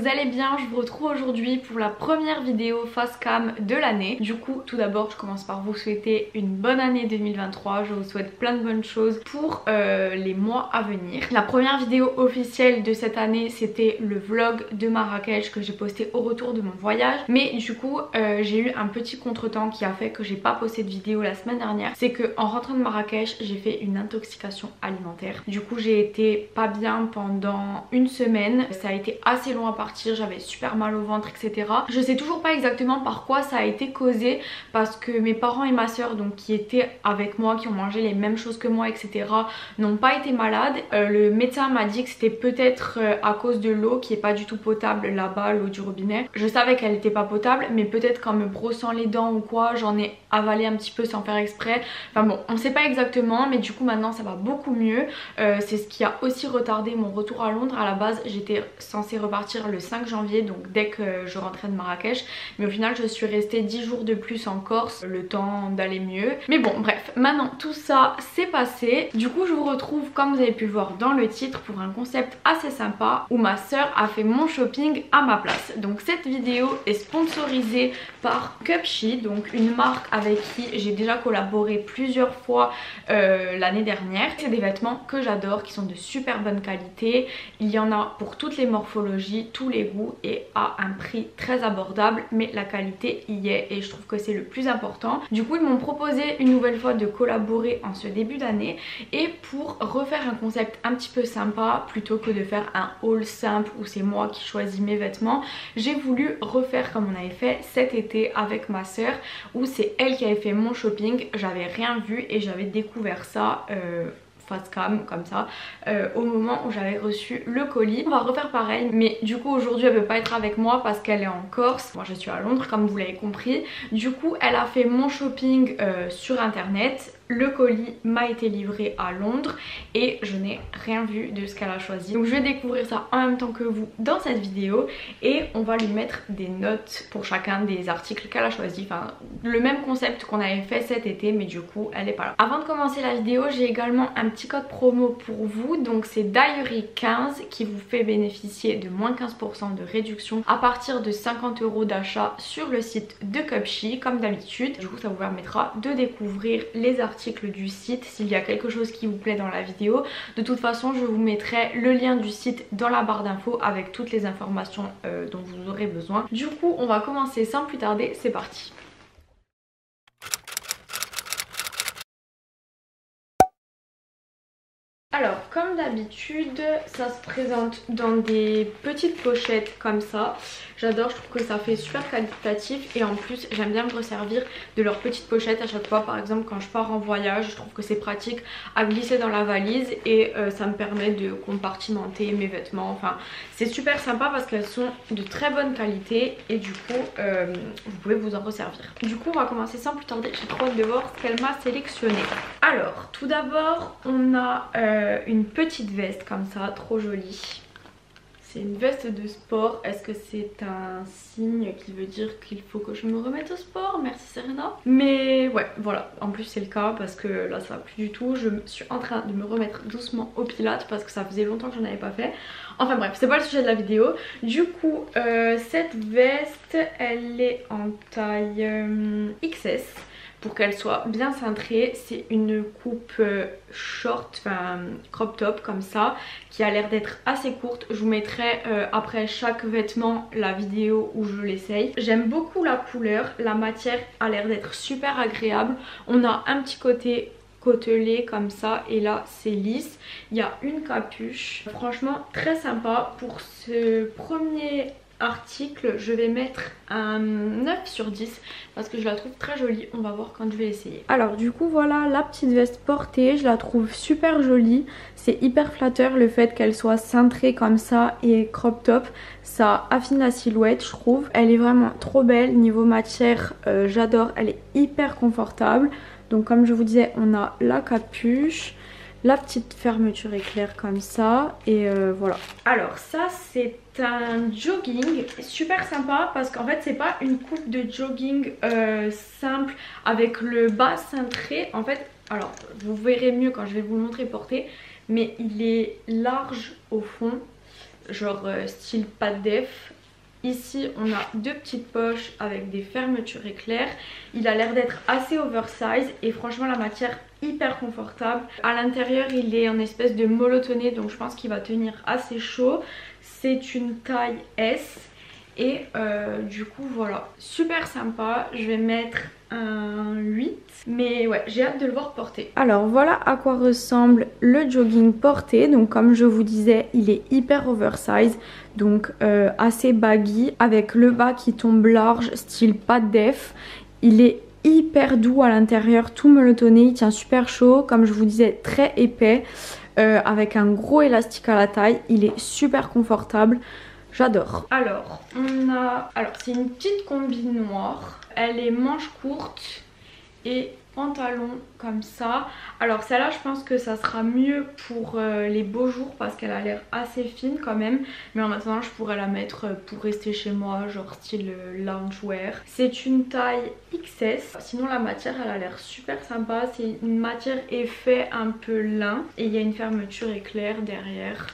vous allez bien. Je vous retrouve aujourd'hui pour la première vidéo face cam de l'année. Du coup, tout d'abord, je commence par vous souhaiter une bonne année 2023. Je vous souhaite plein de bonnes choses pour les mois à venir. La première vidéo officielle de cette année, c'était le vlog de Marrakech que j'ai posté au retour de mon voyage. Mais du coup, j'ai eu un petit contretemps qui a fait que j'ai pas posté de vidéo la semaine dernière. C'est que en rentrant de Marrakech, j'ai fait une intoxication alimentaire. Du coup, j'ai été pas bien pendant une semaine. Ça a été assez long à partir, j'avais super mal au ventre, etc. Je sais toujours pas exactement par quoi ça a été causé, parce que mes parents et ma soeur, donc qui étaient avec moi, qui ont mangé les mêmes choses que moi, etc., n'ont pas été malades. Le médecin m'a dit que c'était peut-être à cause de l'eau qui est pas du tout potable là-bas, l'eau du robinet. Je savais qu'elle était pas potable, mais peut-être qu'en me brossant les dents ou quoi, j'en ai avalé un petit peu sans faire exprès. Enfin bon, on sait pas exactement, mais du coup maintenant ça va beaucoup mieux. C'est ce qui a aussi retardé mon retour à Londres. À la base, j'étais censée repartir le 5 janvier, donc dès que je rentrais de Marrakech, mais au final je suis restée 10 jours de plus en Corse, le temps d'aller mieux. Mais bon bref, maintenant tout ça c'est passé. Du coup je vous retrouve, comme vous avez pu le voir dans le titre, pour un concept assez sympa où ma soeur a fait mon shopping à ma place. Donc cette vidéo est sponsorisée par Cupshe, donc une marque avec qui j'ai déjà collaboré plusieurs fois l'année dernière. C'est des vêtements que j'adore, qui sont de super bonne qualité. Il y en a pour toutes les morphologies, tous les goûts et à un prix très abordable, mais la qualité y est et je trouve que c'est le plus important. Du coup ils m'ont proposé une nouvelle fois de collaborer en ce début d'année, et pour refaire un concept un petit peu sympa, plutôt que de faire un haul simple où c'est moi qui choisis mes vêtements, j'ai voulu refaire comme on avait fait cet été avec ma soeur, où c'est elle qui avait fait mon shopping. J'avais rien vu et j'avais découvert ça face cam comme ça au moment où j'avais reçu le colis. On va refaire pareil, mais du coup aujourd'hui elle peut pas être avec moi parce qu'elle est en Corse. Moi je suis à Londres comme vous l'avez compris. Du coup elle a fait mon shopping sur internet. Le colis m'a été livré à Londres et je n'ai rien vu de ce qu'elle a choisi. Donc je vais découvrir ça en même temps que vous dans cette vidéo, et on va lui mettre des notes pour chacun des articles qu'elle a choisi. Enfin le même concept qu'on avait fait cet été, mais du coup elle est pas là. Avant de commencer la vidéo, j'ai également un petit code promo pour vous. Donc c'est Diary15 qui vous fait bénéficier de moins 15% de réduction à partir de 50 € d'achat sur le site de Cupshe comme d'habitude. Du coup ça vous permettra de découvrir les articles du site s'il y a quelque chose qui vous plaît dans la vidéo. De toute façon je vous mettrai le lien du site dans la barre d'infos avec toutes les informations dont vous aurez besoin. Du coup on va commencer sans plus tarder, c'est parti. Alors comme d'habitude ça se présente dans des petites pochettes comme ça. J'adore, je trouve que ça fait super qualitatif, et en plus j'aime bien me resservir de leurs petites pochettes à chaque fois. Par exemple quand je pars en voyage, je trouve que c'est pratique à glisser dans la valise, et ça me permet de compartimenter mes vêtements. Enfin c'est super sympa parce qu'elles sont de très bonne qualité, et du coup vous pouvez vous en resservir. Du coup on va commencer sans plus tarder, j'ai trop hâte de voir ce qu'elle m'a sélectionné. Alors tout d'abord on a une petite veste comme ça, trop jolie. C'est une veste de sport. Est-ce que c'est un signe qui veut dire qu'il faut que je me remette au sport? Merci Serena. Mais ouais, voilà. En plus c'est le cas parce que là ça va plus du tout. Je suis en train de me remettre doucement au pilates parce que ça faisait longtemps que j'en avais pas fait. Enfin bref, c'est pas le sujet de la vidéo. Du coup, cette veste, elle est en taille XS. Pour qu'elle soit bien cintrée. C'est une coupe short, enfin crop top comme ça, qui a l'air d'être assez courte. Je vous mettrai après chaque vêtement la vidéo où je l'essaye. J'aime beaucoup la couleur, la matière a l'air d'être super agréable. On a un petit côté côtelé comme ça, et là c'est lisse. Il y a une capuche, franchement très sympa. Pour ce premier article je vais mettre un 9 sur 10 parce que je la trouve très jolie. On va voir quand je vais essayer. Alors du coup voilà la petite veste portée, je la trouve super jolie. C'est hyper flatteur le fait qu'elle soit cintrée comme ça et crop top. Ça affine la silhouette je trouve. Elle est vraiment trop belle. Niveau matière j'adore, elle est hyper confortable. Donc comme je vous disais, on a la capuche, la petite fermeture éclair comme ça, et voilà. Alors ça c'est un jogging super sympa parce qu'en fait c'est pas une coupe de jogging simple avec le bas cintré. En fait, alors vous verrez mieux quand je vais vous le montrer porté, mais il est large au fond. genre style pâte def. Ici on a deux petites poches avec des fermetures éclairs. Il a l'air d'être assez oversize et franchement la matière hyper confortable. À l'intérieur il est en espèce de molletonné, donc je pense qu'il va tenir assez chaud. C'est une taille S et du coup voilà, super sympa. Je vais mettre un 8, mais ouais, j'ai hâte de le voir porter. Alors voilà à quoi ressemble le jogging porté. Donc comme je vous disais, il est hyper oversize, donc assez baggy avec le bas qui tombe large style pâte def. Il est hyper doux à l'intérieur, tout molletonné, il tient super chaud, comme je vous disais très épais, avec un gros élastique à la taille. Il est super confortable, j'adore. Alors c'est une petite combi noire. Elle est manche courte et pantalon comme ça. Alors celle-là je pense que ça sera mieux pour les beaux jours parce qu'elle a l'air assez fine quand même. Mais en attendant je pourrais la mettre pour rester chez moi, genre style loungewear. C'est une taille XS. Sinon la matière elle a l'air super sympa. C'est une matière effet un peu lin et il y a une fermeture éclair derrière.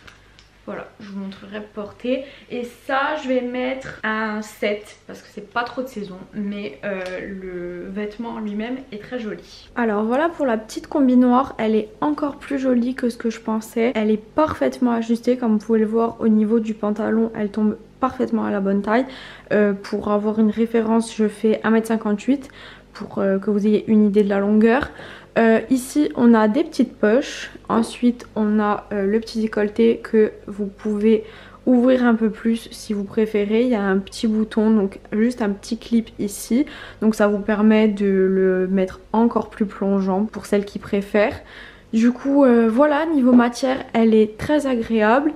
Voilà, je vous montrerai porter. Et ça, je vais mettre un 7 parce que c'est pas trop de saison. Mais le vêtement en lui-même est très joli. Alors voilà pour la petite combi noire. Elle est encore plus jolie que ce que je pensais. Elle est parfaitement ajustée. Comme vous pouvez le voir au niveau du pantalon, elle tombe parfaitement à la bonne taille. Pour avoir une référence, je fais 1,58 m pour que vous ayez une idée de la longueur. Ici on a des petites poches, ensuite on a le petit décolleté que vous pouvez ouvrir un peu plus si vous préférez. Il y a un petit bouton, donc juste un petit clip ici, donc ça vous permet de le mettre encore plus plongeant pour celles qui préfèrent. Du coup voilà, niveau matière elle est très agréable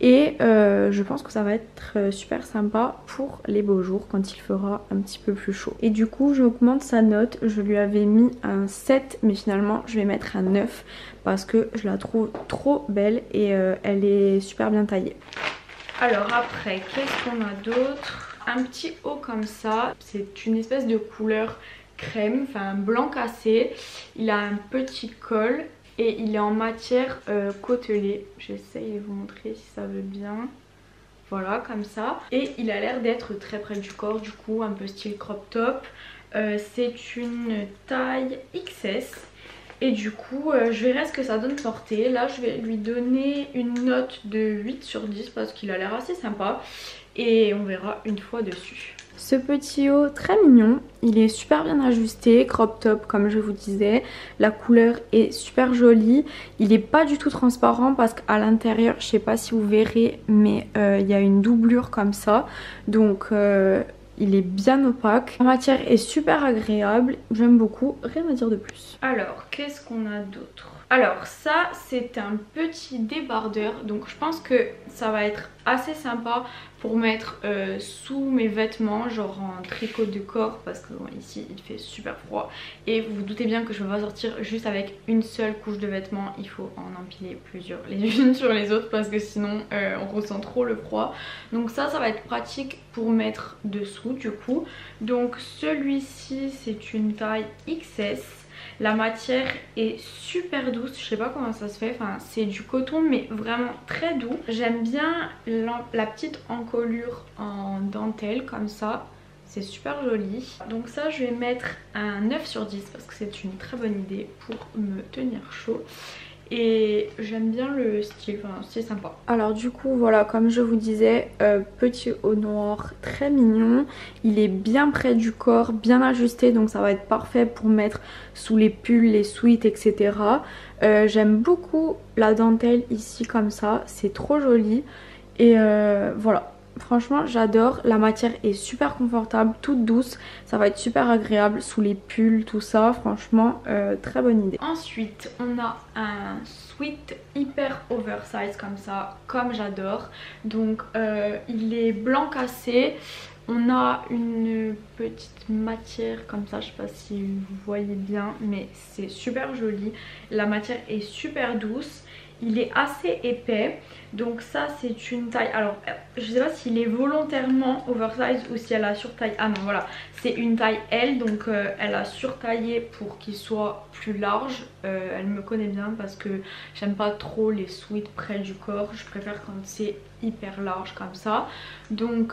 et je pense que ça va être super sympa pour les beaux jours quand il fera un petit peu plus chaud. Et du coup j'augmente sa note, je lui avais mis un 7 mais finalement je vais mettre un 9 parce que je la trouve trop belle et elle est super bien taillée. Alors après, qu'est-ce qu'on a d'autre? Un petit haut comme ça, c'est une espèce de couleur crème, enfin blanc cassé. Il a un petit col. Et il est en matière côtelée. J'essaye de vous montrer si ça veut bien. Voilà, comme ça. Et il a l'air d'être très près du corps, du coup, un peu style crop top. C'est une taille XS. Et du coup, je verrai ce que ça donne porter. Là, je vais lui donner une note de 8 sur 10 parce qu'il a l'air assez sympa. Et on verra une fois dessus. Ce petit haut très mignon, il est super bien ajusté, crop top comme je vous disais. La couleur est super jolie. Il n'est pas du tout transparent parce qu'à l'intérieur, je sais pas si vous verrez, mais il y a une doublure comme ça. Donc il est bien opaque. La matière est super agréable, j'aime beaucoup, rien à dire de plus. Alors, qu'est-ce qu'on a d'autre? Alors ça c'est un petit débardeur, donc je pense que ça va être assez sympa pour mettre sous mes vêtements, genre en tricot de corps parce que bon, ici il fait super froid et vous vous doutez bien que je ne vais pas sortir juste avec une seule couche de vêtements, il faut en empiler plusieurs les unes sur les autres parce que sinon on ressent trop le froid. Donc ça va être pratique pour mettre dessous du coup. Donc celui-ci c'est une taille XS. La matière est super douce, je sais pas comment ça se fait, enfin c'est du coton mais vraiment très doux. J'aime bien la petite encolure en dentelle comme ça, c'est super joli. Donc ça je vais mettre un 9 sur 10 parce que c'est une très bonne idée pour me tenir chaud. Et j'aime bien le style, enfin c'est sympa. Alors du coup voilà, comme je vous disais, petit haut noir très mignon. Il est bien près du corps, bien ajusté, donc ça va être parfait pour mettre sous les pulls, les sweats, etc. J'aime beaucoup la dentelle ici comme ça, c'est trop joli. Et voilà. Franchement j'adore, la matière est super confortable, toute douce, ça va être super agréable sous les pulls, tout ça, franchement très bonne idée. Ensuite on a un sweat hyper oversize comme ça, comme j'adore, donc il est blanc cassé, on a une petite matière comme ça, je sais pas si vous voyez bien mais c'est super joli, la matière est super douce, il est assez épais. Donc ça c'est une taille, alors je sais pas s'il est volontairement oversize ou si elle a surtaille. Ah non voilà, c'est une taille L, donc elle a surtaillé pour qu'il soit plus large. Elle me connaît bien parce que j'aime pas trop les sweats près du corps, je préfère quand c'est hyper large comme ça. Donc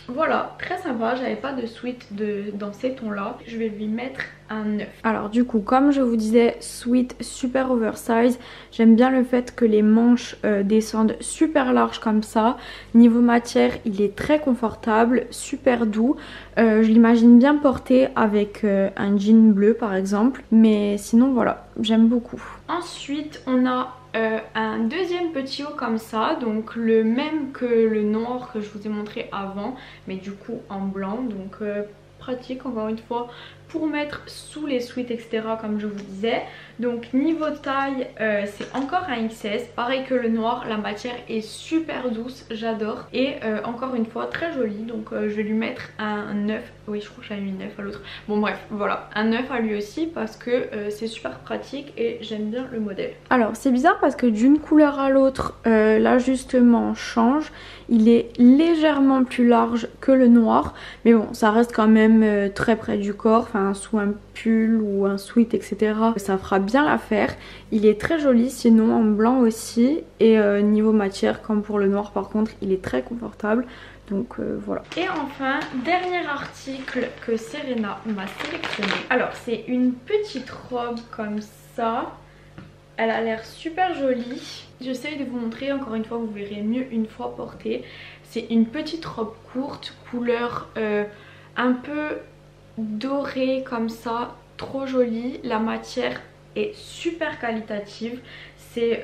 voilà, très sympa, j'avais pas de sweat dans ces tons là. Je vais lui mettre un 9. Alors du coup, comme je vous disais, sweat super oversize. J'aime bien le fait que les manches descendent super larges comme ça. Niveau matière, il est très confortable, super doux. Je l'imagine bien porté avec un jean bleu par exemple. Mais sinon voilà, j'aime beaucoup. Ensuite, on a un deuxième petit haut comme ça, donc le même que le noir que je vous ai montré avant, mais du coup en blanc, donc pratique encore une fois pour mettre sous les sweats etc comme je vous disais. Donc niveau taille c'est encore un XS, pareil que le noir, la matière est super douce, j'adore, et encore une fois très jolie, donc je vais lui mettre un 9, oui je crois que j'avais mis 9 à l'autre, bon bref voilà, un 9 à lui aussi parce que c'est super pratique et j'aime bien le modèle. Alors c'est bizarre parce que d'une couleur à l'autre l'ajustement change, il est légèrement plus large que le noir, mais bon ça reste quand même très près du corps, enfin sous un pull ou un sweat etc ça fera bien l'affaire. Il est très joli sinon en blanc aussi, et niveau matière comme pour le noir par contre il est très confortable, donc voilà. Et enfin dernier article que Serena m'a sélectionné, alors c'est une petite robe comme ça, elle a l'air super jolie. J'essaye de vous montrer, encore une fois vous verrez mieux une fois portée. C'est une petite robe courte couleur un peu dorée comme ça, trop jolie. La matière est super qualitative, c'est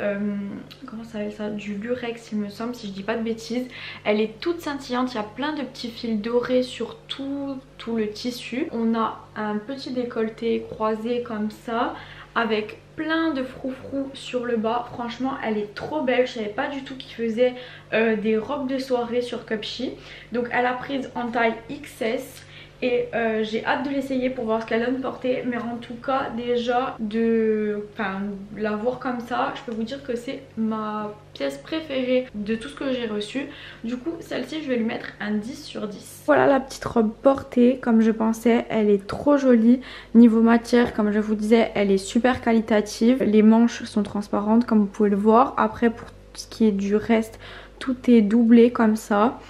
comment ça s'appelle ça, du lurex il me semble si je dis pas de bêtises. Elle est toute scintillante, il y a plein de petits fils dorés sur tout le tissu. On a un petit décolleté croisé comme ça avec plein de froufrous sur le bas. Franchement elle est trop belle, je savais pas du tout qu'ils faisaient des robes de soirée sur Cupshe. Donc elle a prise en taille XS et j'ai hâte de l'essayer pour voir ce qu'elle donne portée, mais en tout cas déjà de la voir comme ça, je peux vous dire que c'est ma pièce préférée de tout ce que j'ai reçu. Du coup celle-ci je vais lui mettre un 10 sur 10. Voilà la petite robe portée comme je pensais, elle est trop jolie. Niveau matière comme je vous disais elle est super qualitative, les manches sont transparentes comme vous pouvez le voir. Après pour ce qui est du reste, tout est doublé comme ça.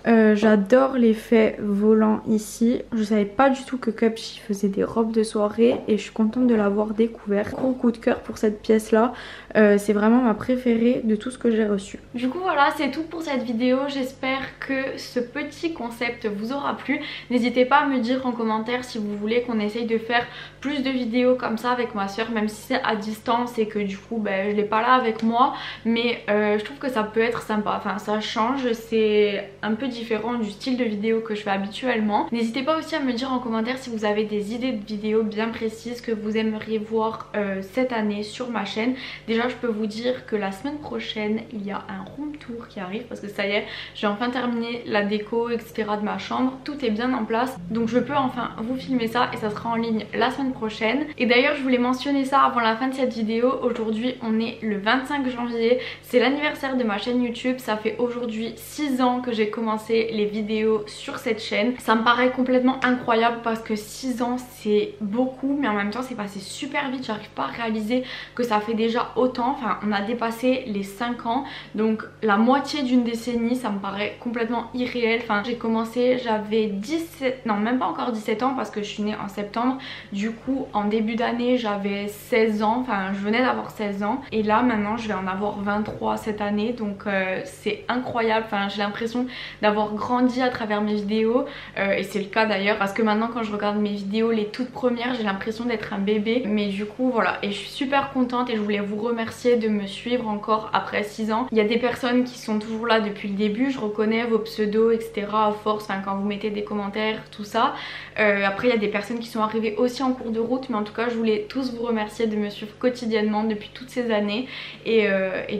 J'adore l'effet volant ici. Je savais pas du tout que Cupshe faisait des robes de soirée et je suis contente de l'avoir découvert. Gros coup de cœur pour cette pièce là. C'est vraiment ma préférée de tout ce que j'ai reçu. Du coup voilà, c'est tout pour cette vidéo. J'espère que ce petit concept vous aura plu. N'hésitez pas à me dire en commentaire si vous voulez qu'on essaye de faire plus de vidéos comme ça avec ma soeur, même si c'est à distance et que du coup je l'ai pas là avec moi, mais je trouve que ça peut être sympa. Enfin ça change, c'est un peu différent du style de vidéo que je fais habituellement. N'hésitez pas aussi à me dire en commentaire si vous avez des idées de vidéos bien précises que vous aimeriez voir cette année sur ma chaîne. Déjà je peux vous dire que la semaine prochaine il y a un room tour qui arrive parce que ça y est, j'ai enfin terminé la déco etc de ma chambre, tout est bien en place, donc je peux enfin vous filmer ça et ça sera en ligne la semaine prochaine. Et d'ailleurs je voulais mentionner ça avant la fin de cette vidéo, aujourd'hui on est le 25 janvier, c'est l'anniversaire de ma chaîne YouTube. Ça fait aujourd'hui 6 ans que j'ai commencé les vidéos sur cette chaîne. Ça me paraît complètement incroyable parce que 6 ans c'est beaucoup, mais en même temps c'est passé super vite. J'arrive pas à réaliser que ça fait déjà autant. Enfin on a dépassé les 5 ans, donc la moitié d'une décennie, ça me paraît complètement irréel. Enfin j'ai commencé, j'avais 17, non même pas encore 17 ans parce que je suis née en septembre. Du coup en début d'année j'avais 16 ans, enfin je venais d'avoir 16 ans et là maintenant je vais en avoir 23 cette année, donc c'est incroyable. Enfin j'ai l'impression d'avoir grandi à travers mes vidéos et c'est le cas d'ailleurs parce que maintenant quand je regarde mes vidéos les toutes premières, j'ai l'impression d'être un bébé. Mais du coup voilà, et je suis super contente et je voulais vous remercier de me suivre encore après 6 ans. Il y a des personnes qui sont toujours là depuis le début, je reconnais vos pseudos etc à force, enfin quand vous mettez des commentaires tout ça. Après il y a des personnes qui sont arrivées aussi en cours de route, mais en tout cas je voulais tous vous remercier de me suivre quotidiennement depuis toutes ces années et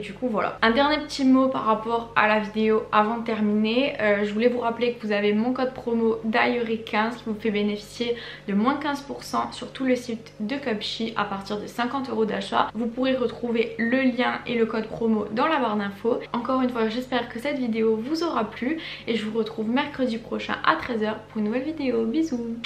du coup voilà. Un dernier petit mot par rapport à la vidéo avant de terminer, je voulais vous rappeler que vous avez mon code promo Diary15 qui vous fait bénéficier de moins 15% sur tout le site de Cupshe à partir de 50 € d'achat. Vous pourrez retrouver le lien et le code promo dans la barre d'infos. Encore une fois, j'espère que cette vidéo vous aura plu et je vous retrouve mercredi prochain à 13 h pour une nouvelle vidéo. Bisous.